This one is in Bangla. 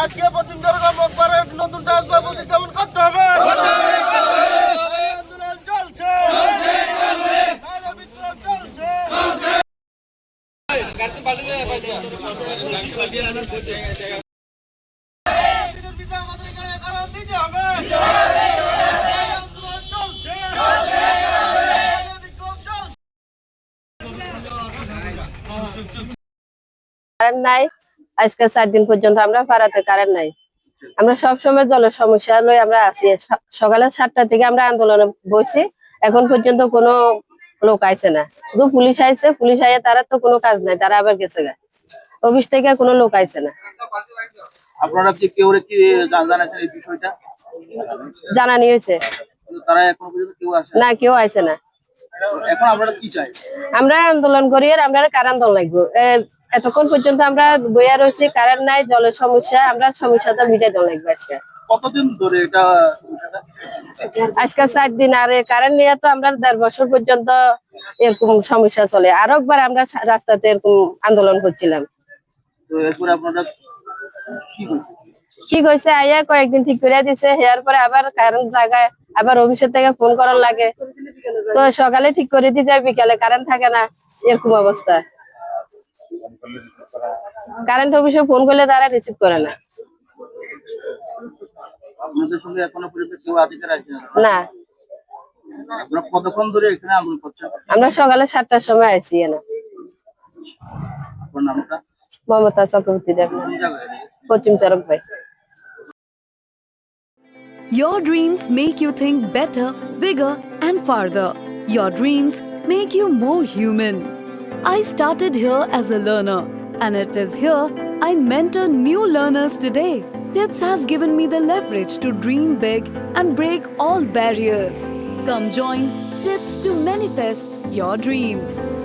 আজকে পশ্চিম চট্টগ্রাম মগবারে নতুন ট্রান্সফার প্রতিস্থাপন করতে হবে। আন্দোলন চলছে, নাইলে বিপ্লব চলছে। আমাদের এখানে কারণ দিতে হবে। আন্দোলন চলছে, নাইলে বিপ্লব চলছে। কারেন্ট নাই, আজকে 4 দিন পর্যন্ত আমরা পাড়াতে কারেন্ট নাই। আমরা সব সময় জলের সমস্যা লই আমরা আছি। সকালে 7টা থেকে আমরা আন্দোলনে বসছি, এখন পর্যন্ত কোনো লোক আইছে না। শুধু পুলিশ আইছে, পুলিশ আইয়ে তারা তো কোনো কাজ নাই, তারা আবার গেছে গা। অফিস থেকে কোনো লোক আইছে না। আপনারা কি কেউ কি জানাছেন এই বিষয়টা? জানানি হয়েছে, তারা এখন পর্যন্ত কেউ আসে না কেউ আইছে না। এখন আপনারা কি চাই? আমরা আন্দোলন করি আর আমরা কারেন্ট দল লাগবো। এতক্ষণ পর্যন্ত আমরা বইয়া রয়েছি, কারেন্ট নাই, জলের সমস্যা, আমরা সমস্যাটা মিটাই দল লাগবে আজকে। কতদিন ধরে এটা আজকে 4 দিন, আর কারেন্ট নিয়ে তো আমরা 1.5 বছর পর্যন্ত এরকম সমস্যা চলে। আরো একবার আমরা রাস্তাতে এরকম আন্দোলন করছিলাম। তো এরপরে আপনারা কি কইছে আইয়া কয়েকদিন ঠিক করে দিছে, এর পরে আবার কারেন্ট জায়গায় আবার অফিসের থেকে ফোন করার লাগে। তো সকালে ঠিক করে দিয়ে যায়, বিকালে কারেন্ট থাকে না, এরকম অবস্থা। কারেন্ট অফিসে ফোন করলে তারা রিসিভ করে না। আপনাদের সঙ্গে এখনো পর্যন্ত কেউ আধিকার আছে না, আপনারা কতক্ষণ ধরে এখানে আন্দোলন করছেন? আমরা সকালে 7টার সময় আইছি না। আপনার নামটা? মমতা চক্রবর্তী দেবনাথ, কোন জায়গায়? পশ্চিম চরক ভাই। Your dreams make you think better, bigger, and farther. Your dreams make you more human. I started here as a learner, and it is here I mentor new learners today. Tips has given me the leverage to dream big and break all barriers. Come join Tips to manifest your dreams.